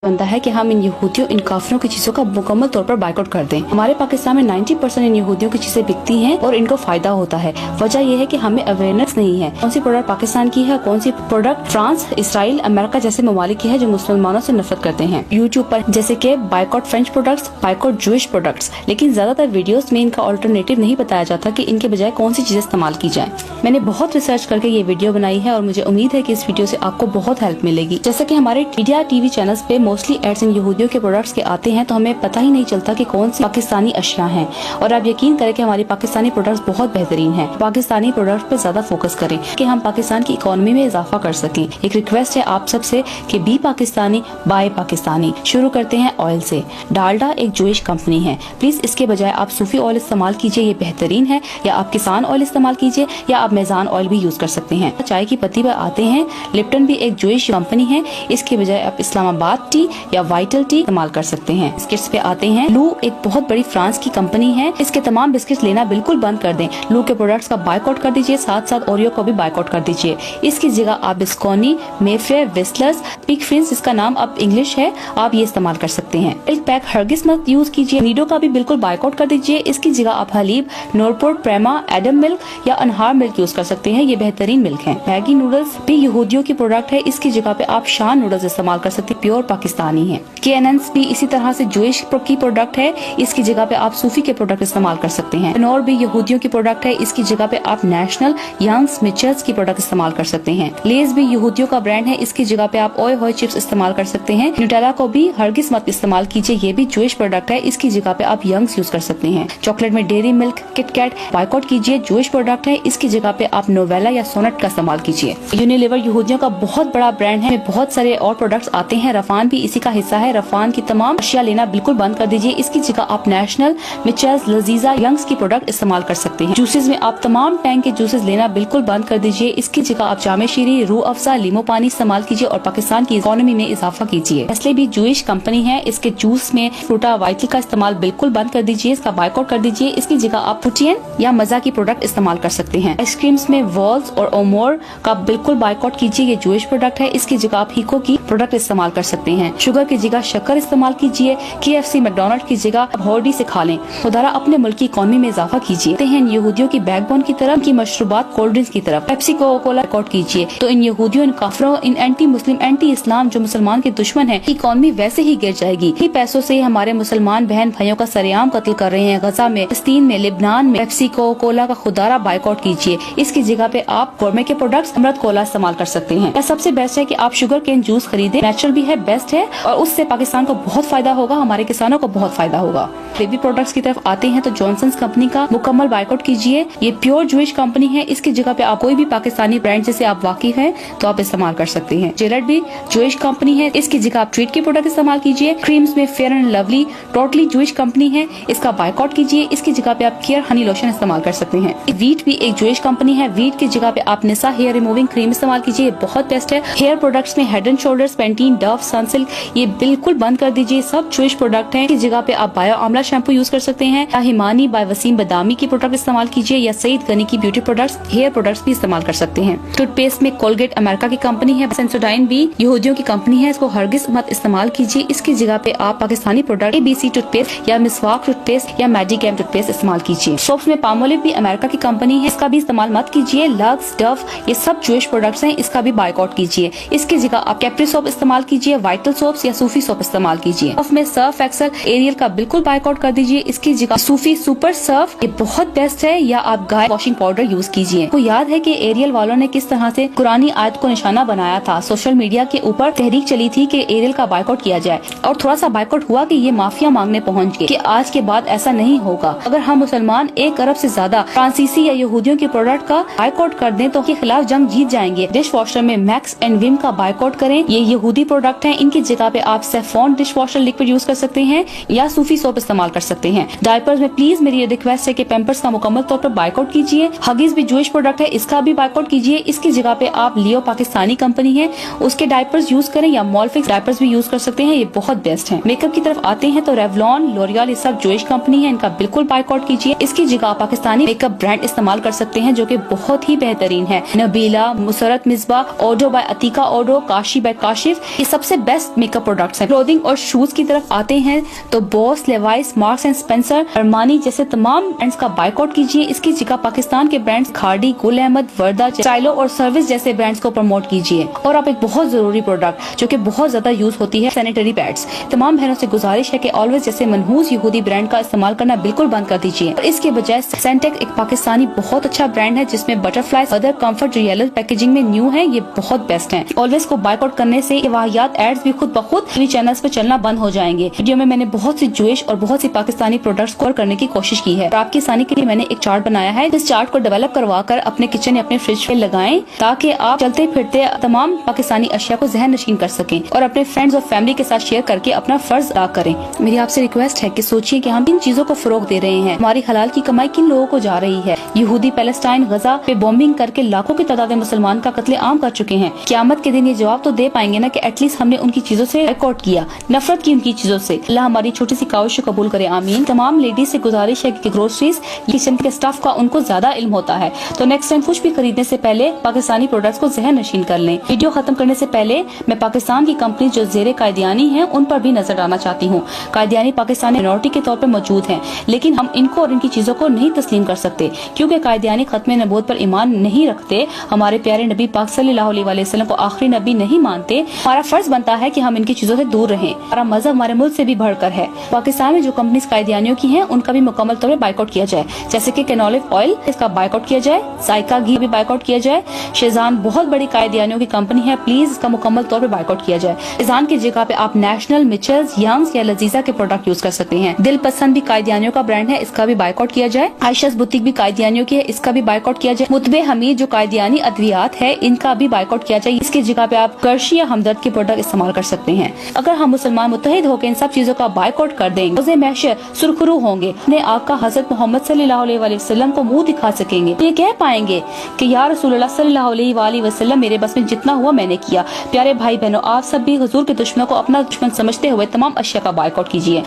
बनता है कि हम इन यहूदियों इन काफिरों की चीजों का मुकम्मल तौर पर बाइकआउट कर दें। हमारे पाकिस्तान में 90% इन यहूदियों की चीजें बिकती हैं और इनको फायदा होता है। वजह यह है कि हमें अवेयरनेस नहीं है कौन सी प्रोडक्ट पाकिस्तान की है, कौन सी प्रोडक्ट फ्रांस, इसराइल, अमेरिका जैसे ममालिक की है जो मुसलमानों से नफरत करते हैं। यूट्यूब पर जैसे कि boycott French products, boycott Jewish products, लेकिन ज्यादातर वीडियोस में इनका ऑल्टरनेटिव नहीं बताया जाता कि इनके बजाय कौन सी चीजें इस्तेमाल की जाए। मैंने बहुत रिसर्च करके ये वीडियो बनाई है और मुझे उम्मीद है कि इस वीडियो से आपको बहुत हेल्प मिलेगी। जैसे कि हमारे मीडिया टीवी चैनल्स पे मोस्टली एड्स इन यहूदियों के प्रोडक्ट्स के आते हैं तो हमें पता ही नहीं चलता कि कौन सी पाकिस्तानी अशिया हैं। और आप यकीन करें कि हमारी पाकिस्तानी प्रोडक्ट्स बहुत बेहतरीन हैं। पाकिस्तानी प्रोडक्ट्स पे ज्यादा फोकस करें कि हम पाकिस्तान की इकोनॉमी में इजाफा कर सकें। एक रिक्वेस्ट है आप सबसे कि बी पाकिस्तानी बाय पाकिस्तानी। शुरू करते हैं ऑयल से। डालडा एक जूइश कंपनी है, प्लीज इसके बजाय आप सूफी ऑयल इस्तेमाल कीजिए, ये बेहतरीन है। या आप किसान ऑयल इस्तेमाल कीजिए या आप मेजान ऑयल भी यूज कर सकते हैं। चाय की पत्ती पर आते हैं। लिप्टन भी एक जूइश कंपनी है, इसके बजाय आप इस्लामाबाद टी या वाइटल टी इस्तेमाल कर सकते हैं। बिस्किट्स पे आते हैं। लू एक बहुत बड़ी फ्रांस की कंपनी है, इसके तमाम बिस्किट्स लेना बिल्कुल बंद कर दें। लू के प्रोडक्ट्स का बाइकआउट कर दीजिए, साथ साथ ओरियो को भी बाइकआउट कर दीजिए। इसकी जगह आप बिस्कोनी, मेफेयर, विस्लर्स, पिक फ्रिंस, इसका नाम अब इंग्लिश है, आप ये इस्तेमाल कर सकते हैं। मिल्क पैक हरगिज मत यूज कीजिए। नीडो का भी बिल्कुल बाइकआउट कर दीजिए। इसकी जगह आप हलीब, नोरपोर्ट, प्रेमा, एडम मिल्क या अनहार मिल्क यूज कर सकते हैं, ये बेहतरीन मिल्क है। मैगी नूडल्स भी यहूदियों की प्रोडक्ट है, इसकी जगह पे आप शान नूडल्स इस्तेमाल कर सकते हैं, प्योर पाकिस्तानी है। केएनएन्स भी इसी तरह से जूइश की प्रोडक्ट है, इसकी जगह पे आप सूफी के प्रोडक्ट इस्तेमाल कर सकते हैं। नोर भी यहूदियों की प्रोडक्ट है, इसकी जगह पे आप नेशनल, यंग्स, मिचर्स की प्रोडक्ट इस्तेमाल कर सकते हैं। लेज भी यहूदियों का ब्रांड है, इसकी जगह पे आप ओए होए चिप्स इस्तेमाल कर सकते हैं। न्यूटेला को भी हरगिज मत इस्तेमाल कीजिए, ये भी जूइश प्रोडक्ट है, इसकी जगह पे आप यंग्स यूज कर सकते हैं। चॉकलेट में डेयरी मिल्क, किटकैट बाइकआउट कीजिए, जूइश प्रोडक्ट है, इसकी जगह पे आप नोवेला या सोनेट का इस्तेमाल कीजिए। यूनिलीवर यहूदियों का बहुत बड़ा ब्रांड है, बहुत सारे और प्रोडक्ट्स आते हैं। रफान भी इसी का हिस्सा है, रफान की तमाम अशिया लेना बिल्कुल बंद कर दीजिए, इसकी जगह आप नेशनल, मिचर्स, लजीजा, यंग्स की प्रोडक्ट इस्तेमाल कर सकते हैं। जूसेस में आप तमाम टैंक के जूसेस लेना बिल्कुल बंद कर दीजिए, इसकी जगह आप जामे शीरी, रूह अफ़ज़ा, लीमो पानी इस्तेमाल कीजिए और पाकिस्तान की इकोनॉमी में इजाफा कीजिए। नेस्ले भी जूइश कंपनी है, इसके जूस में फ्रूटा वाइटल का इस्तेमाल बिल्कुल बंद कर दीजिए, इसका बाइकआउट कर दीजिए, इसकी जगह आप पुटियन या मजा की प्रोडक्ट इस्तेमाल कर सकते हैं। आइसक्रीम्स में वॉल्स और ओमोर का बिल्कुल बाइकआउट कीजिए, ये जूइश प्रोडक्ट है, इसकी जगह आप हिको की प्रोडक्ट इस्तेमाल कर सकते हैं। शुगर की जगह शक्कर इस्तेमाल कीजिए। KFC, मैकडोनल्ड की जगह आप होर्डी से खा लें। खुदारा अपने मुल्क की इकोनॉमी में इजाफा कीजिए। इन यहूदियों की बैकबोन की तरफ, की मशरूबात, कोल्ड ड्रिंक्स की तरफ। पेप्सी, कोका कोला बाइकआउट कीजिए। तो इन यहूदियों, इन काफिरों, इन एंटी मुस्लिम, एंटी इस्लाम जो मुसलमान के दुश्मन है, इकोनॉमी वैसे ही गिर जाएगी। ही पैसों से हमारे मुसलमान बहन भाइयों का सरेआम कत्ल कर रहे हैं। गजा में, फिलिस्तीन में, लिबनान में। पेप्सी, कोका कोला का खुदारा बाइकआउट कीजिए, इसकी जगह पे आप गोरमे के प्रोडक्ट्स, अमृत कोला इस्तेमाल कर सकते हैं। सबसे बेस्ट है कि आप शुगर केन जूस खरीदे, नेचुरल भी है, बेस्ट है और उससे पाकिस्तान को बहुत फायदा होगा, हमारे किसानों को बहुत फायदा होगा। बेबी प्रोडक्ट्स की तरफ आते हैं तो जॉनसन्स कंपनी का मुकम्मल बाइकआउट कीजिए, ये प्योर जूइश कंपनी है, इसकी जगह पे आप कोई भी पाकिस्तानी ब्रांड जिसे आप वाकिफ हैं तो आप इस्तेमाल कर सकते हैं। जेलट भी जूइश कंपनी है, इसकी जगह आप ट्रीट की प्रोडक्ट इस्तेमाल कीजिए। क्रीम्स में fair and lovely totally Jewish company है, इसका बाइकआउट कीजिए, इसकी जगह पे आप केयर हनी लोशन इस्तेमाल कर सकते हैं। वीट भी एक जूइश कंपनी है, वीट की जगह पे आप निसा हेयर रिमूविंग क्रीम इस्तेमाल कीजिए, ये बहुत बेस्ट है। हेयर प्रोडक्ट्स में Head and Shoulders, Pantene, Dove, Sunsilk, ये बिल्कुल बंद कर दीजिए, सब जूइश प्रोडक्ट है। इस जगह पे आप बायो आमला शैम्पू यूज कर सकते हैं, या हिमानी बाय वसीम बदामी की प्रोडक्ट इस्तेमाल कीजिए, या सईद गनी की ब्यूटी प्रोडक्ट्स, हेयर प्रोडक्ट्स भी इस्तेमाल कर सकते हैं। टूथपेस्ट में कोलगेट अमेरिका की कंपनी है, सेंसोडाइन भी यहूदियों की कंपनी है, इसको हरगिज मत इस्तेमाल कीजिए, इसकी जगह पे आप पाकिस्तानी प्रोडक्ट ABC टूथपेस्ट या मिसवाक टूथपेस्ट या मेडिकेम टूथपेस्ट इस्तेमाल कीजिए। सोप्स में पामोलिव भी अमेरिका की कंपनी है, इसका भी इस्तेमाल मत कीजिए। लक्स, डव, ये सब जूइश प्रोडक्ट्स हैं, इसका भी बाइकआउट कीजिए, इसकी जगह आप कैप्री सोप इस्तेमाल कीजिए, वाइटल सोप्स या सूफी सोप इस्तेमाल कीजिए। में सर्फ एक्सेल, एरियल का बिल्कुल बाइकआउट कर दीजिए, इसकी जगह सूफी सुपर सर्फ, ये बहुत बेस्ट है, या आप गाय वॉशिंग पाउडर यूज कीजिए। को याद है कि एरियल वालों ने किस तरह से कुरानी आयत को निशाना बनाया था, सोशल मीडिया के ऊपर तहरीक चली थी कि एरियल का बाइकआउट किया जाए और थोड़ा सा बाइकआउट हुआ कि ये माफिया मांगने पहुंच गए कि आज के बाद ऐसा नहीं होगा। अगर हम मुसलमान 1 अरब से ज्यादा फ्रांसीसी या यहूदियों के प्रोडक्ट का बाइकआउट कर दें तो के खिलाफ जंग जीत जाएंगे। डिश वॉशर में मैक्स एंड विम का बाइकआउट करें, ये यहूदी प्रोडक्ट है, इनकी जगह पे आप सेफॉन डिश वॉशर लिक्विड यूज कर सकते हैं या सूफी सोप इस्तेमाल कर सकते हैं। डायपर्स में प्लीज मेरी रिक्वेस्ट है कि पैम्पर्स का मुकम्मल तौर पर बाइकआउट कीजिए। हगीज भी जूइश प्रोडक्ट है, इसका भी बाइकआउट कीजिए, इसकी जगह पे आप लियो पाकिस्तानी कंपनी है उसके डायपर्स यूज करें या मॉलफिक्स डायपर्स भी यूज कर सकते हैं, ये बहुत बेस्ट है। मेकअप की तरफ आते हैं तो रेवलॉन, लॉरियल, ये सब जूइश कंपनी है, इनका बिल्कुल बाइकआउट कीजिए, इसकी जगह आप पाकिस्तानी मेकअप ब्रांड इस्तेमाल कर सकते हैं जो कि बहुत ही बेहतरीन है। नबीला, मुसरत मिसबा, ओडो बाय अतीका ओडो, काशी बाय काशिफ, ये सबसे बेस्ट मेकअप प्रोडक्ट्स हैं। क्लोथिंग और शूज की तरफ आते हैं तो boss, Levi's, marks and Spencer, Armani जैसे तमाम ब्रांड्स का बाइकआउट कीजिए। इसकी जगह पाकिस्तान के ब्रांड्स खाड़ी, गुल अहमद, वर्दा, स्टाइलो और सर्विस जैसे ब्रांड्स को प्रमोट कीजिए। और आप एक बहुत जरूरी प्रोडक्ट जो कि बहुत ज्यादा यूज होती है, सैनिटरी पैड्स। तमाम बहनों से गुजारिश है कि ऑलवेज जैसे मनहूस यहूदी ब्रांड का इस्तेमाल करना बिल्कुल बंद कर दीजिए और इसके बजाय सेंटेक एक पाकिस्तानी बहुत अच्छा ब्रांड है जिसमें बटरफ्लाई, अदर कंफर्ट जो येलो पैकेजिंग में न्यू है, ये बहुत बेस्ट है। ऑलवेज को बाइकआउट करने से वाहियात एड्स भी खुद ब खुद टीवी चैनल्स पे चलना बंद हो जाएंगे। वीडियो में मैंने बहुत सी जूइश और बहुत सी पाकिस्तानी प्रोडक्ट्स कवर करने की कोशिश की है और आपकी आसानी के लिए मैंने एक चार्ट बनाया है। इस चार्ट को डेवलप करवा कर अपने किचन या अपने फ्रिज पे लगाएं ताकि आप चलते फिरते तमाम पाकिस्तानी अशिया को जहन नशीन कर सकें और अपने फ्रेंड्स और फैमिली के साथ शेयर करके अपना फर्ज अदा करें। मेरी आपसे रिक्वेस्ट है कि सोचिए कि हम किन चीजों को फरोग दे रहे हैं, हमारी हलाल की कमाई किन लोगों को जा रही है। यहूदी पैलेस्टाइन गजा पे बॉम्बिंग करके लाखों की तादाद में मुसलमान का कत्ले आम कर चुके हैं। क़यामत के दिन ये जवाब तो दे पाएंगे ना कि एटलीस्ट हमने उनकी चीजों से बाइकआउट किया, नफरत की उनकी चीजों से। अल्लाह हमारी छोटी सी काविश को कबूल करे, आमीन। तमाम लेडीज से गुजारिश है कि ग्रोसरीज, किचन के स्टफ का उनको ज्यादा इल्म होता है, तो नेक्स्ट टाइम कुछ भी खरीदने से पहले पाकिस्तानी प्रोडक्ट्स को जहन नशीन कर लें। वीडियो खत्म करने से पहले मैं पाकिस्तान की कंपनी जो जेरे कायदियानी है उन पर भी नजर डालना चाहती हूँ। कायदियानी पाकिस्तानी माइनॉरिटी के तौर पर मौजूद हैं, लेकिन हम इनको और इनकी चीजों को नहीं तस्लीम कर सकते क्योंकि कायदियानी खत्म नबूवत पर ईमान नहीं रखते, हमारे प्यारे नबी पाक सल्लल्लाहु अलैहि वसल्लम को आखिरी नबी नहीं मानते। हमारा फर्ज बनता है कि हम इनकी चीजों से दूर रहें। हमारा मजहब हमारे मुल्क से भी बढ़कर है। पाकिस्तान में जो कंपनीज कायदियानियों की हैं उनका भी मुकम्मल तौर पर बाइकआउट किया जाए, जैसे कि कैनोलिव ऑयल, इसका बाइकआउट किया जाए। जायका घी भी बाइकआउट किया जाए। शेजान बहुत बड़ी कायदियानियों की कंपनी है, प्लीज इसका मुकम्मल तौर पर बाइकआउट किया जाए। शेजान की जगह पे आप नेशनल, मिचेल्स, यंग्स या लजीजा के प्रोडक्ट यूज कर सकते हैं। दिल पसंद भी कायदियानियों का ब्रांड है, इसका भी बाइकआउट किया जाए। आयशास बुटीक भी कायदियानियों की है, इसका भी बाइकआउट किया जाए। मुतबे हमीद जो कायदियानी अद्वियात है, इनका भी बाइकआउट किया जाए। इसकी जगह पे आप करशी या हमदर्द के प्रोडक्ट इस्तेमाल कर सकते हैं। अगर हम मुसलमान मुत्तहिद होकर इन सब चीजों का बाइकआउट कर देंगे, रोज़े महशर सुरखरू होंगे, अपने आका हजरत मोहम्मद सल्लल्लाहु अलैहि वसल्लम को मुंह दिखा सकेंगे। ये कह पाएंगे कि या रसूलुल्लाह सल्लल्लाहु अलैहि वसल्लम, मेरे बस में जितना हुआ मैंने किया। प्यारे भाई बहनों, आप सब भी हुजूर के दुश्मनों को अपना दुश्मन समझते हुए तमाम अशिया का बाइकआउट कीजिए।